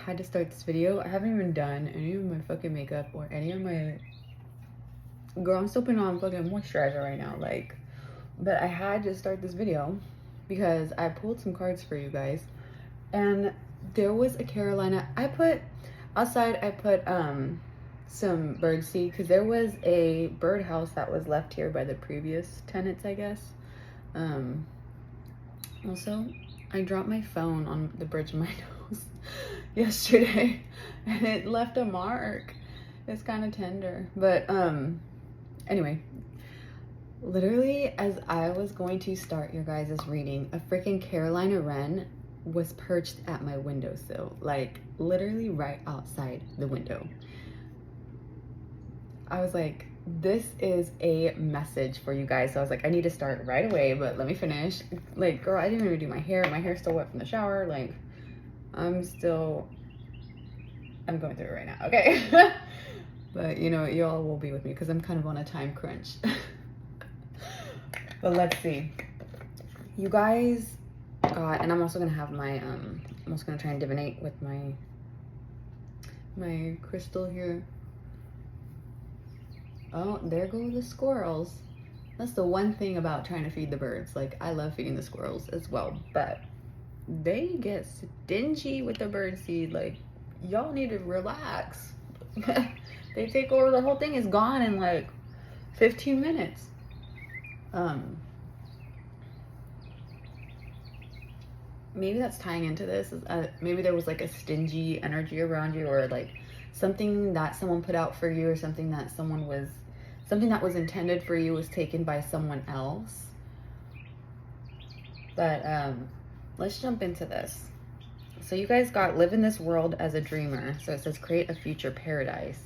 had to start this video. I haven't even done any of my fucking makeup or any of my... Girl, I'm still putting on fucking moisturizer right now, like... But I had to start this video because I pulled some cards for you guys. And there was a Carolina... Outside, I put some bird seed because there was a birdhouse that was left here by the previous tenants, I guess. Also, I dropped my phone on the bridge of my nose yesterday and it left a mark. It's kind of tender, but anyway, literally as I was going to start your guys' reading, a freaking Carolina wren was perched at my windowsill, like literally right outside the window. I was like, this is a message for you guys. So I was like, I need to start right away, but let me finish. Like, girl, I didn't even do my hair. My hair's still wet from the shower. Like, I'm going through it right now, okay? But, you know, y'all will be with me because I'm kind of on a time crunch. But let's see. You guys got, and I'm also going to have my, I'm also going to try and divinate with my crystal here. Oh, there go the squirrels. That's the one thing about trying to feed the birds. Like, I love feeding the squirrels as well, but they get stingy with the bird seed. Like, y'all need to relax. They take over, the whole thing is gone in like 15 minutes. Maybe that's tying into this. Maybe there was like a stingy energy around you, or like something that someone put out for you, or something that was intended for you was taken by someone else. But let's jump into this. So you guys got live in this world as a dreamer. So it says create a future paradise.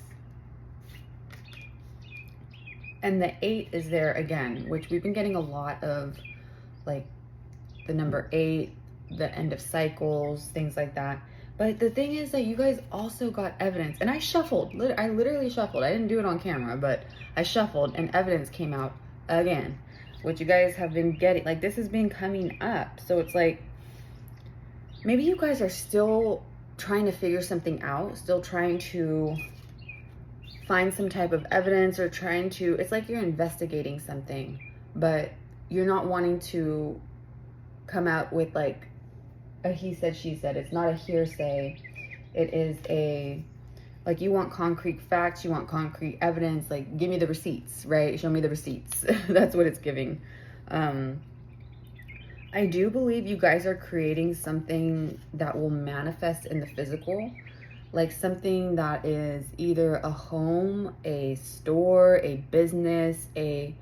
And the 8 is there again, which we've been getting a lot of, like the number 8, the end of cycles, things like that. But the thing is that you guys also got evidence, and I shuffled. I literally shuffled. I didn't do it on camera, but I shuffled and evidence came out again, which you guys have been getting. Like, this has been coming up. So it's like, maybe you guys are still trying to figure something out, still trying to find some type of evidence, or trying to, it's like you're investigating something, but you're not wanting to come out with like a he said, she said. It's not a hearsay. It is a, like, you want concrete facts, you want concrete evidence, like, give me the receipts, right? Show me the receipts. That's what it's giving. I do believe you guys are creating something that will manifest in the physical, like something that is either a home, a store, a business, it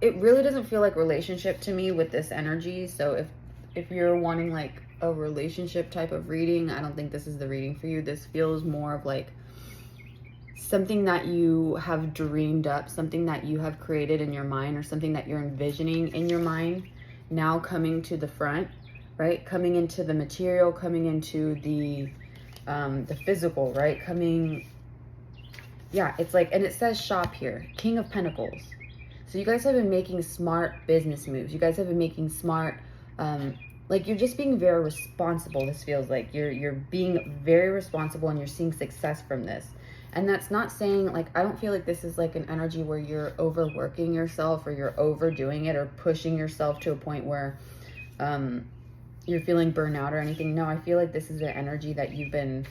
really doesn't feel like relationship to me with this energy. So if you're wanting like a relationship type of reading, I don't think this is the reading for you. This feels more of like something that you have dreamed up, something that you have created in your mind, or something that you're envisioning in your mind now coming to the front, right? Coming into the material, coming into the physical, right? It's like, and it says shop here, King of Pentacles. So you guys have been making smart business moves. You guys have been making smart, like, you're just being very responsible. This feels like you're being very responsible, and you're seeing success from this. And that's not saying, like, I don't feel like this is like an energy where you're overworking yourself, or you're overdoing it, or pushing yourself to a point where you're feeling burnout or anything. No, I feel like this is an energy that you've been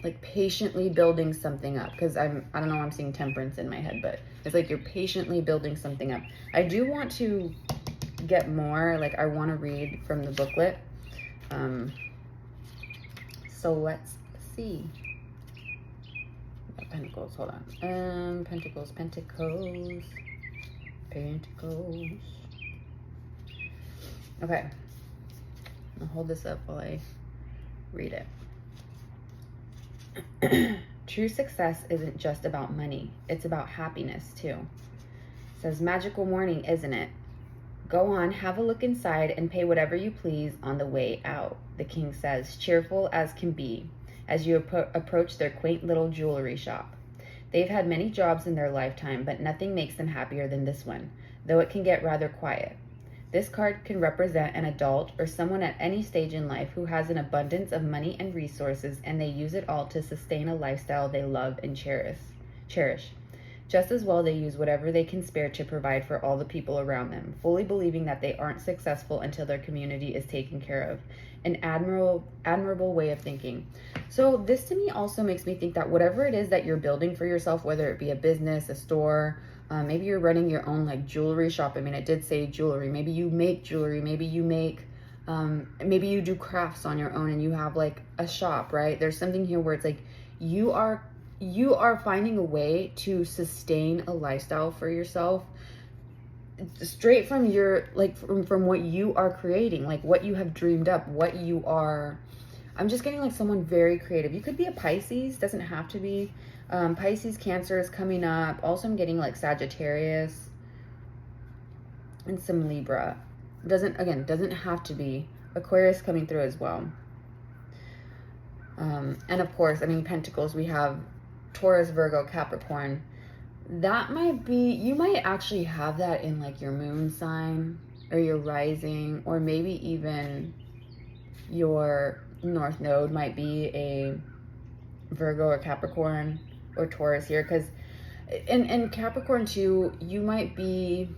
like patiently building something up. Because I don't know, I'm seeing temperance in my head, but it's like you're patiently building something up. I do want to get more, like, I want to read from the booklet. So let's see. Pentacles, hold on. Pentacles. Okay. I'll hold this up while I read it. True success isn't just about money. It's about happiness too. It says, magical morning, isn't it? Go on, have a look inside, and pay whatever you please on the way out, the king says, cheerful as can be, as you approach their quaint little jewelry shop. They've had many jobs in their lifetime, but nothing makes them happier than this one, though it can get rather quiet. This card can represent an adult or someone at any stage in life who has an abundance of money and resources, and they use it all to sustain a lifestyle they love and cherish. Just as well, they use whatever they can spare to provide for all the people around them, fully believing that they aren't successful until their community is taken care of. An admirable way of thinking. So this to me also makes me think that whatever it is that you're building for yourself, whether it be a business, a store, maybe you're running your own like jewelry shop. I mean, it did say jewelry. Maybe you make jewelry. Maybe you make, maybe you do crafts on your own and you have like a shop, right? There's something here where it's like you are finding a way to sustain a lifestyle for yourself straight from your, like from what you are creating, like what you have dreamed up, what you are. I'm just getting like someone very creative. You could be a Pisces, doesn't have to be. Pisces, Cancer is coming up. Also, I'm getting like Sagittarius and some Libra. Doesn't have to be. Aquarius coming through as well. And of course, I mean, Pentacles, we have Taurus, Virgo, Capricorn. That might be, you might actually have that in like your moon sign or your rising, or maybe even your North Node might be a Virgo or Capricorn or Taurus here, because in Capricorn too, you might be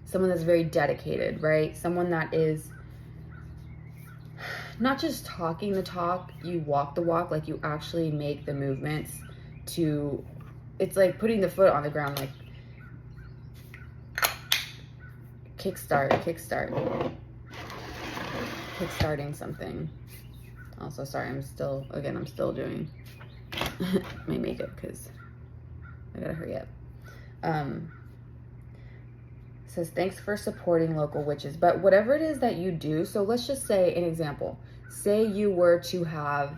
someone that's very dedicated, right? Someone that is not just talking the talk, you walk the walk, like you actually make the movements to, it's like putting the foot on the ground, like kickstarting something. Also, sorry, I'm still doing my makeup because I gotta hurry up. Says, thanks for supporting local witches. But whatever it is that you do, so let's just say an example. Say you were to have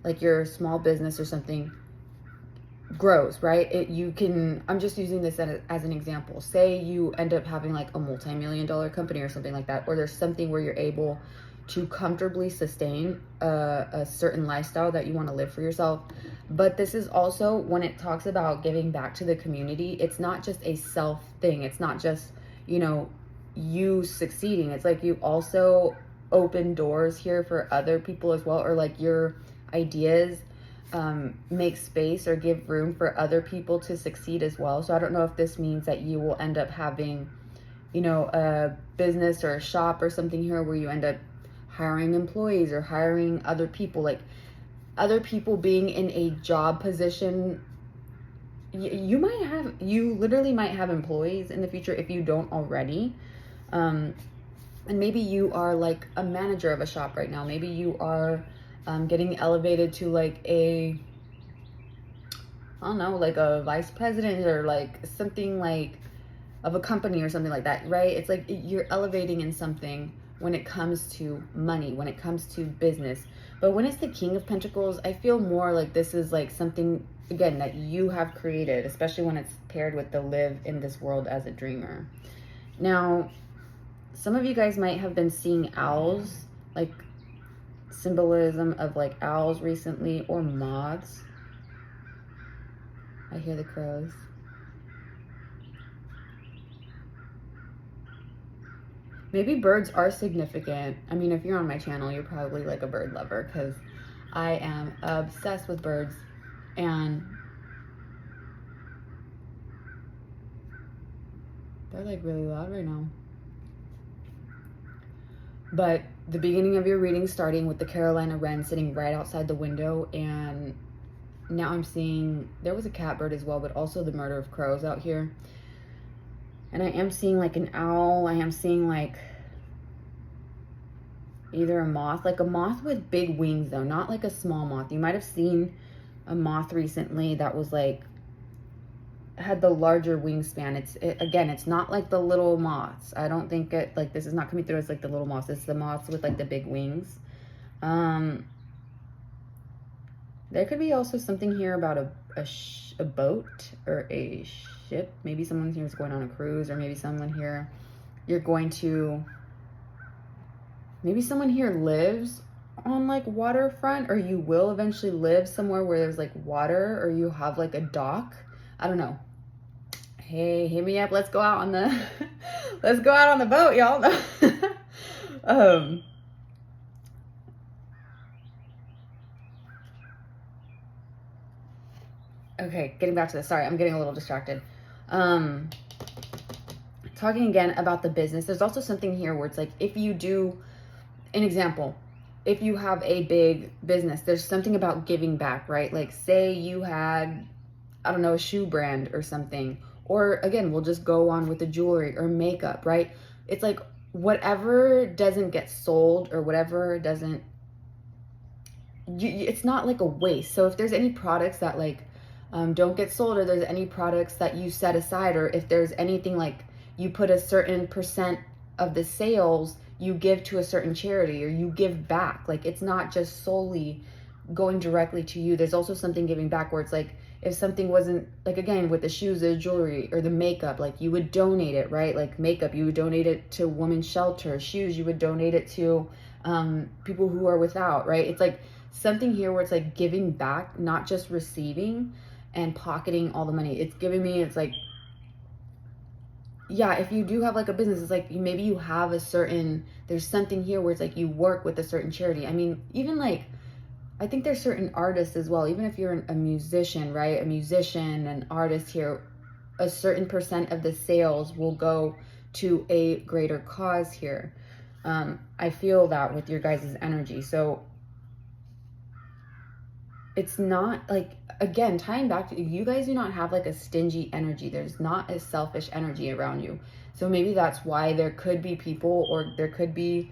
like your small business or something grows, right? I'm just using this as an example. Say you end up having like a multi-million-dollar company or something like that, or there's something where you're able to comfortably sustain a certain lifestyle that you want to live for yourself. But this is also, when it talks about giving back to the community, it's not just a self thing. It's not just, you succeeding. It's like you also open doors here for other people as well, or like your ideas make space or give room for other people to succeed as well. So I don't know if this means that you will end up having, a business or a shop or something here where you end up hiring employees or hiring other people, like other people being in a job position. You literally might have employees in the future if you don't already. And maybe you are like a manager of a shop right now. Maybe you are getting elevated to like a vice president or like something like of a company or something like that, right? It's like you're elevating in something when it comes to money, when it comes to business. But when it's the King of Pentacles, I feel more like this is like something, again, that you have created, especially when it's paired with the live in this world as a dreamer. Now, some of you guys might have been seeing owls, like symbolism of like owls recently, or moths. I hear the crows. Maybe birds are significant. I mean, if you're on my channel, you're probably like a bird lover, because I am obsessed with birds. And they're like really loud right now. But the beginning of your reading, starting with the Carolina wren sitting right outside the window, and now I'm seeing, there was a catbird as well, but also the murder of crows out here. And I am seeing like an owl. I am seeing like either a moth, like a moth with big wings though, not like a small moth. You might have seen a moth recently that was like, had the larger wingspan. It's not like the little moths. I don't think like this is not coming through as like the little moths. It's the moths with like the big wings. There could be also something here about a boat or a ship. Maybe someone here is going on a cruise, or maybe someone here maybe someone here lives on like waterfront, or you will eventually live somewhere where there's like water, or you have like a dock. I don't know. Hey, hit me up. Let's go out on the let's go out on the boat, y'all. Okay, getting back to this. Sorry, I'm getting a little distracted. Talking again about the business, there's also something here where it's like, if you do an example, if you have a big business, there's something about giving back, right? Like, say you had, I don't know, a shoe brand or something, or again, we'll just go on with the jewelry or makeup, right? It's like, whatever doesn't get sold or whatever doesn't, it's not like a waste. So if there's any products that like don't get sold, or there's any products that you set aside, or if there's anything like you put a certain percent of the sales you give to a certain charity, or you give back, like it's not just solely going directly to you. There's also something giving back where it's like, if something wasn't, like again with the shoes, the jewelry, or the makeup, like you would donate it, right? Like makeup, you would donate it to women's shelter. Shoes, you would donate it to people who are without, right? It's like something here where it's like giving back, not just receiving and pocketing all the money. It's giving me, it's like, yeah, if you do have like a business, it's like maybe you have a certain, there's something here where it's like you work with a certain charity. I mean, even like, I think there's certain artists as well, even if you're a musician, right? A musician, an artist here, a certain percent of the sales will go to a greater cause here. I feel that with your guys' energy. So it's not like, again, tying back to you guys do not have like a stingy energy. There's not a selfish energy around you. So maybe that's why there could be people, or there could be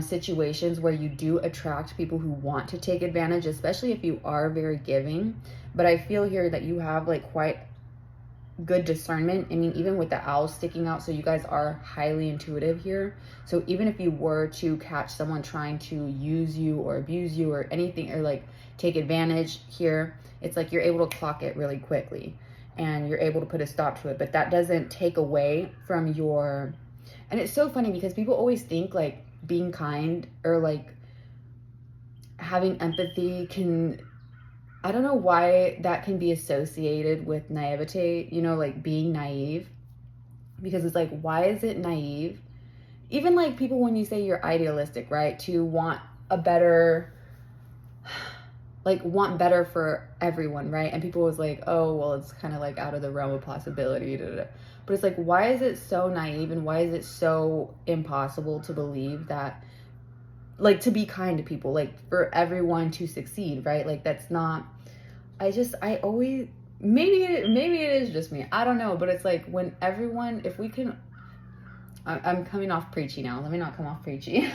situations where you do attract people who want to take advantage, especially if you are very giving. But I feel here that you have like quite good discernment. I mean, even with the owl sticking out, so you guys are highly intuitive here. So even if you were to catch someone trying to use you or abuse you or anything, or like take advantage here, it's like you're able to clock it really quickly and you're able to put a stop to it. But that doesn't take away from your, and it's so funny because people always think like being kind or like having empathy can, I don't know why that can be associated with naivete, you know, like being naive, because it's like, why is it naive? Even like people, when you say you're idealistic, right, to want a better, like want better for everyone, right? And people was like, oh, well, it's kind of like out of the realm of possibility. But it's like, why is it so naive, and why is it so impossible to believe that, like, to be kind to people, like for everyone to succeed, right? Like that's not, I always, maybe it is just me, I don't know, but it's like when everyone, if we can, I'm coming off preachy now, let me not come off preachy.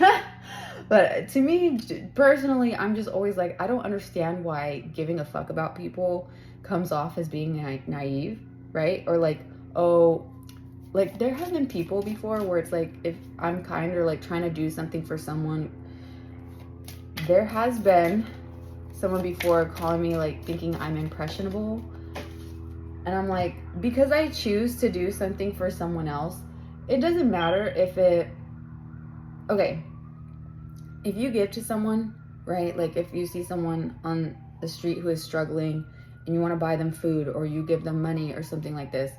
But to me personally, I'm just always like, I don't understand why giving a fuck about people comes off as being like naive, right? Or like, oh, like there have been people before where it's like, if I'm kind or like trying to do something for someone, there has been someone before calling me like thinking I'm impressionable. And I'm like, because I choose to do something for someone else, it doesn't matter if it, okay, if you give to someone, right? Like if you see someone on the street who is struggling and you want to buy them food, or you give them money or something like this.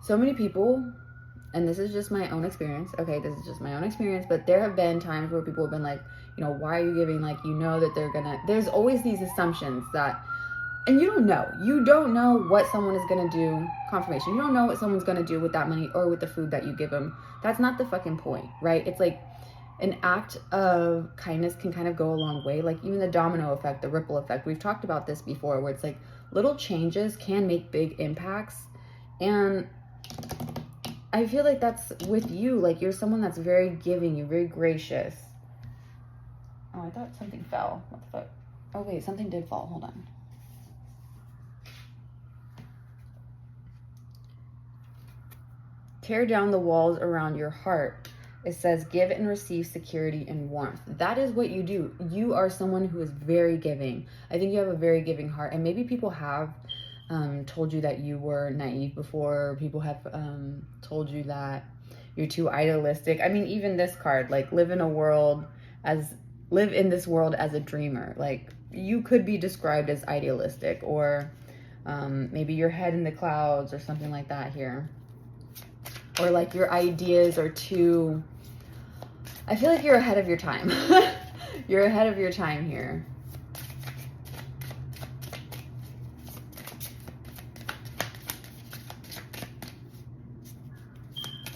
So many people, and this is just my own experience, okay, this is just my own experience, but there have been times where people have been like, you know, why are you giving? Like, you know that they're gonna, there's always these assumptions that, and you don't know what someone is gonna do, confirmation, you don't know what someone's gonna do with that money or with the food that you give them. That's not the fucking point, right? It's like an act of kindness can kind of go a long way. Like even the domino effect, the ripple effect, we've talked about this before, where it's like little changes can make big impacts. And I feel like that's with you, like you're someone that's very giving, you're very gracious. Oh, I thought something fell. What the fuck? Oh wait, something did fall, hold on. Tear down the walls around your heart. It says give and receive security and warmth. That is what you do. You are someone who is very giving. I think you have a very giving heart. And maybe people have told you that you were naive before. People have told you that you're too idealistic. I mean, even this card, like live in this world as a dreamer. Like you could be described as idealistic, or maybe your head in the clouds or something like that here. or like your ideas are too, I feel like you're ahead of your time. You're ahead of your time here.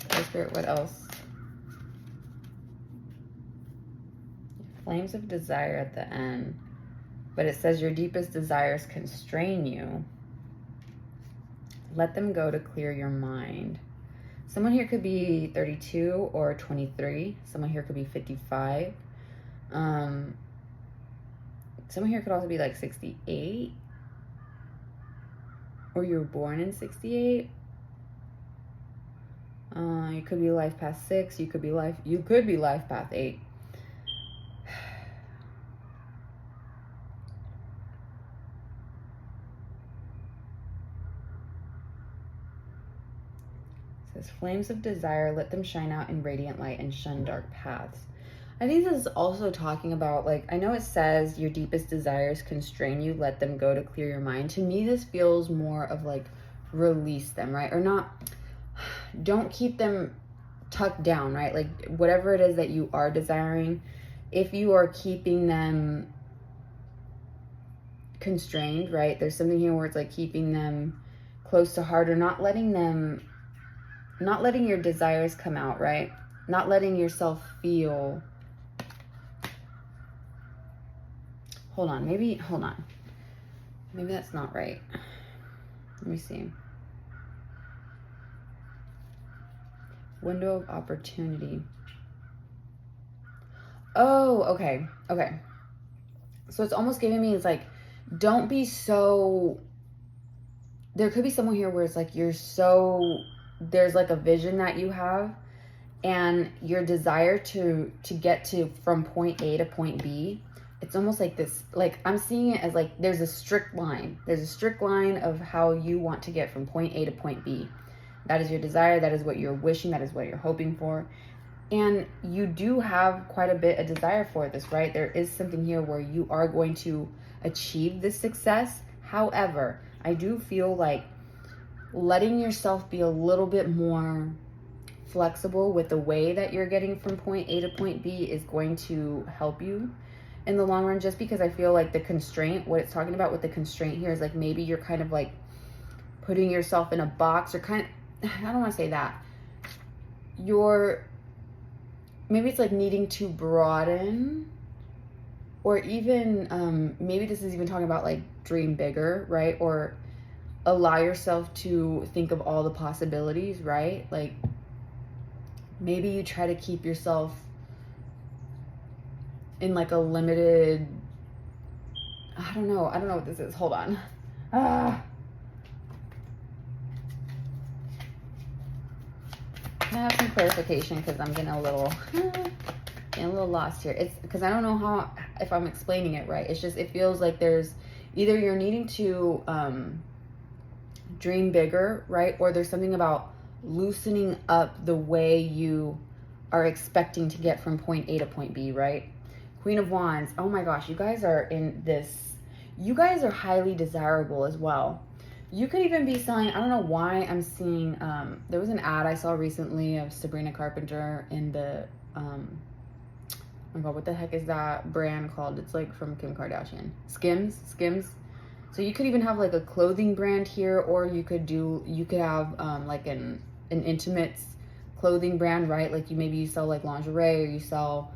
Okay, Spirit, what else? Flames of desire at the end. But it says your deepest desires constrain you. Let them go to clear your mind. Someone here could be 32 or 23. Someone here could be 55. Someone here could also be like 68. Or you were born in 68. You could be life path 6. You could be life path 8. Flames of desire, let them shine out in radiant light and shun dark paths. I think this is also talking about, like, I know it says your deepest desires constrain you, let them go to clear your mind. To me, this feels more of like release them, right? Or not, don't keep them tucked down, right? Like whatever it is that you are desiring, if you are keeping them constrained, right? There's something here where it's like keeping them close to heart, or not letting your desires come out, right? Not letting yourself feel. Hold on. Maybe that's not right. Let me see. Window of opportunity. Oh, okay. So it's almost giving me, it's like, don't be so, there could be someone here where it's like there's like a vision that you have, and your desire to get to from point A to point B, it's almost like this, like I'm seeing it as like there's a strict line of how you want to get from point A to point B. That is your desire, that is what you're wishing, that is what you're hoping for, and you do have quite a bit of desire for this, right? There is something here where you are going to achieve this success. However, I do feel like letting yourself be a little bit more flexible with the way that you're getting from point A to point B is going to help you in the long run, just because I feel like the constraint, what it's talking about with the constraint here is like maybe you're kind of like putting yourself in a box, or kind of, I don't want to say that. Maybe it's like needing to broaden, or even maybe this is even talking about like dream bigger, right? Or allow yourself to think of all the possibilities, right? Like maybe you try to keep yourself in like a limited, I don't know what this is. Hold on. Can I have some clarification, because I'm getting a little lost here. It's because I don't know if I'm explaining it right. It's just, it feels like there's either you're needing to dream bigger, right? Or there's something about loosening up the way you are expecting to get from point A to point B, right? Queen of Wands. Oh my gosh, you guys are highly desirable as well. You could even be selling, I don't know why I'm seeing, there was an ad I saw recently of Sabrina Carpenter in the, oh my God, what the heck is that brand called? It's like from Kim Kardashian. Skims. So you could even have like a clothing brand here, or you could have like an intimates clothing brand, right? Like you sell like lingerie, or you sell,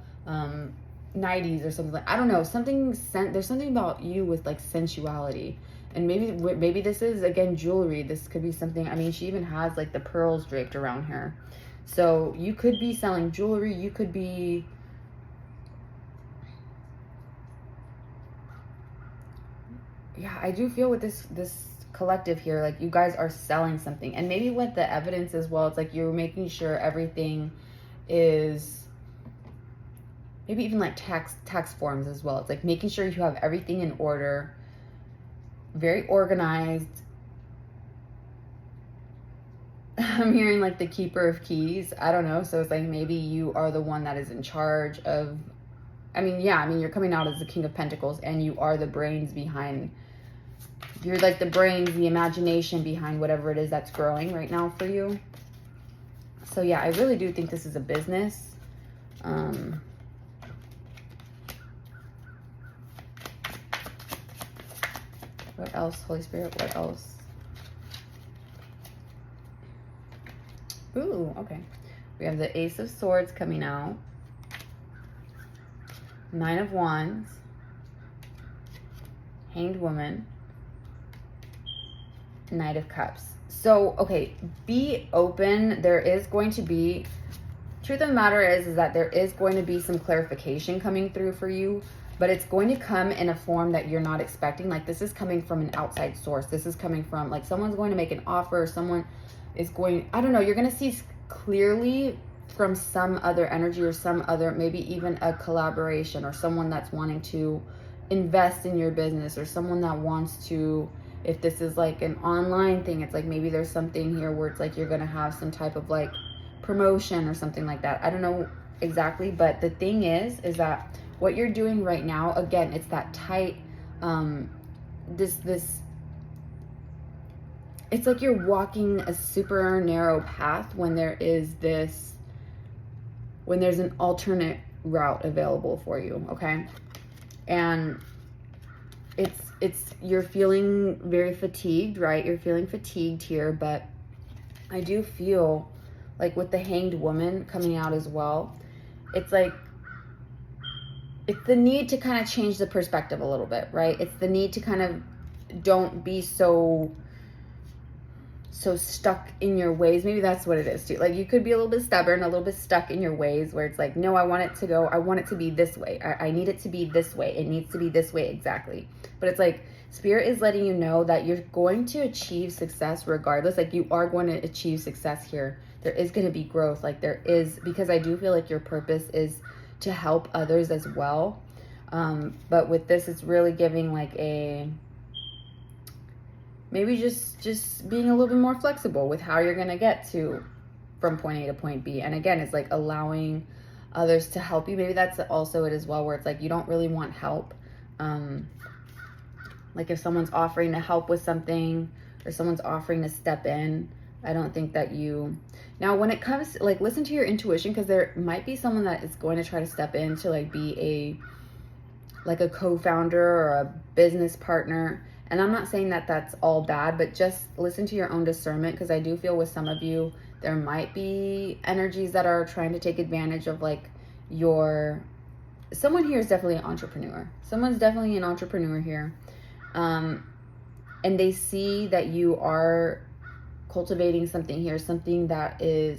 90s or something like, I don't know, there's something about you with like sensuality. And maybe this is, again, jewelry. This could be something, I mean, she even has like the pearls draped around her. So you could be selling jewelry. You could be, yeah, I do feel with this collective here, like you guys are selling something. And maybe with the evidence as well, it's like you're making sure everything is, maybe even like tax forms as well. It's like making sure you have everything in order, very organized. I'm hearing like the keeper of keys. I don't know. So it's like maybe you are the one that is in charge of, you're coming out as the King of Pentacles, and you are the brains behind, you're like the brains, the imagination behind whatever it is that's growing right now for you. So yeah, I really do think this is a business. What else, Holy Spirit? What else? Ooh, okay. We have the Ace of Swords coming out. 9 of Wands. Hanged Woman. Knight of Cups. So, okay, be open. There is going to be, truth of the matter is that there is going to be some clarification coming through for you, but it's going to come in a form that you're not expecting. Like, this is coming from an outside source. This is coming from, like, someone's going to make an offer, or someone is going, I don't know, you're going to see clearly from some other energy, or some other, maybe even a collaboration, or someone that's wanting to invest in your business, or someone that wants to, if this is like an online thing, it's like maybe there's something here where it's like you're going to have some type of like promotion or something like that. I don't know exactly, but the thing is that what you're doing right now, again, it's that tight, it's like you're walking a super narrow path when there is this, when there's an alternate route available for you, okay? And you're feeling very fatigued, right? You're feeling fatigued here, but I do feel like with the Hanged Woman coming out as well, it's like, it's the need to kind of change the perspective a little bit, right? It's the need to kind of don't be so stuck in your ways. Maybe that's what it is too. Like, you could be a little bit stubborn, a little bit stuck in your ways, where it's like, no, I want it to be this way. I need it to be this way. It needs to be this way exactly. But it's like, Spirit is letting you know that you're going to achieve success regardless. Like, you are going to achieve success here. There is going to be growth. Like, there is, because I do feel like your purpose is to help others as well. But with this, it's really giving like a, maybe just being a little bit more flexible with how you're going to get to from point A to point B. And again, it's like allowing others to help you. Maybe that's also it as well, where it's like you don't really want help. Like if someone's offering to help with something, or someone's offering to step in, I don't think that you... Now, when it comes to, like, listen to your intuition, because there might be someone that is going to try to step in to like be a co-founder or a business partner. And I'm not saying that that's all bad, but just listen to your own discernment, because I do feel with some of you, there might be energies that are trying to take advantage of like someone here is definitely an entrepreneur. Someone's definitely an entrepreneur here. And they see that you are cultivating something here, something that is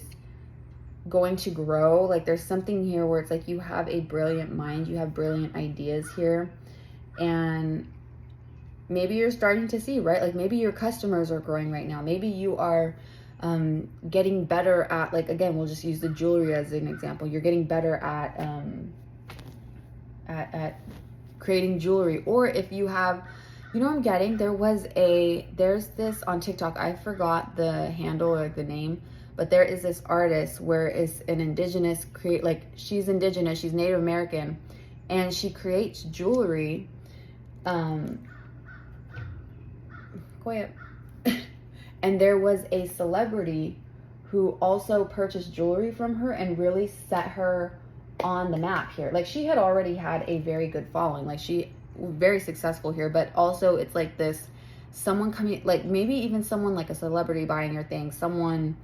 going to grow. Like, there's something here where it's like you have a brilliant mind, you have brilliant ideas here, and maybe you're starting to see, right? Like, maybe your customers are growing right now. Maybe you are getting better at, like, again, we'll just use the jewelry as an example. You're getting better at creating jewelry. Or if you have, you know what I'm getting? There's this on TikTok, I forgot the handle or the name, but there is this artist where it's an Indigenous, she's Indigenous, she's Native American, and she creates jewelry. And there was a celebrity who also purchased jewelry from her and really set her on the map here. Like, she had already had a very good following. Like, she was very successful here, but also it's like this, someone coming, like maybe even someone like a celebrity buying your thing, someone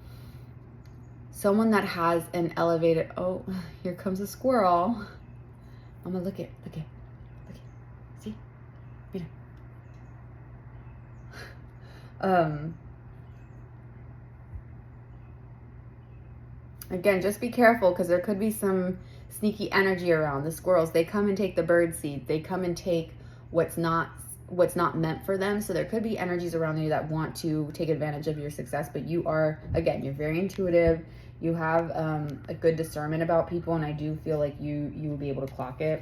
that has an elevated, oh, here comes a squirrel. I'm gonna look it. See? Mira. Again, just be careful, because there could be some sneaky energy around. The squirrels, they come and take the bird seed. They come and take what's not meant for them. So there could be energies around you that want to take advantage of your success. But you are, again, you're very intuitive. You have a good discernment about people, and I do feel like you will be able to clock it.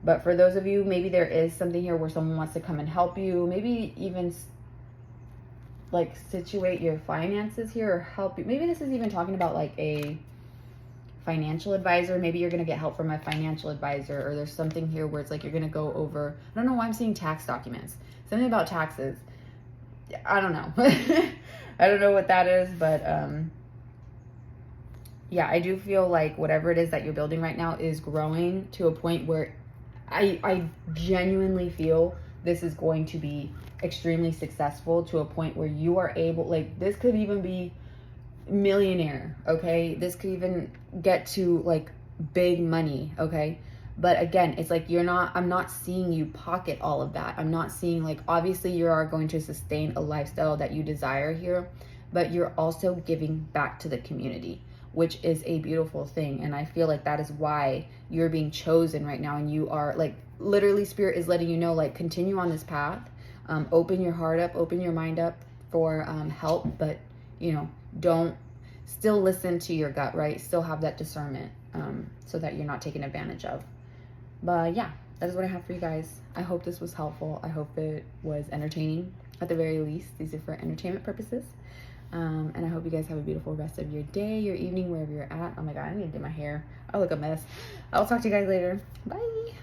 But for those of you, maybe there is something here where someone wants to come and help you. Maybe even like situate your finances here, or help you. Maybe this is even talking about like a financial advisor. Maybe you're going to get help from a financial advisor, or there's something here where it's like you're going to go over, I don't know why I'm seeing tax documents, something about taxes. I don't know. I don't know what that is, but yeah, I do feel like whatever it is that you're building right now is growing to a point where I genuinely feel this is going to be extremely successful, to a point where you are able, like, this could even be millionaire, okay? This could even get to like big money, okay? But again, it's like I'm not seeing you pocket all of that. I'm not seeing, like, obviously you are going to sustain a lifestyle that you desire here, but you're also giving back to the community, which is a beautiful thing. And I feel like that is why you're being chosen right now. And you are, like, literally spirit is letting you know, like, continue on this path. Open your heart up, open your mind up for help, but you know, don't, still listen to your gut, right? Still have that discernment, so that you're not taken advantage of. But yeah, that is what I have for you guys. I hope this was helpful. I hope it was entertaining at the very least. These are for entertainment purposes. And I hope you guys have a beautiful rest of your day, your evening, wherever you're at. Oh my God, I need to do my hair. I look a mess. I'll talk to you guys later. Bye.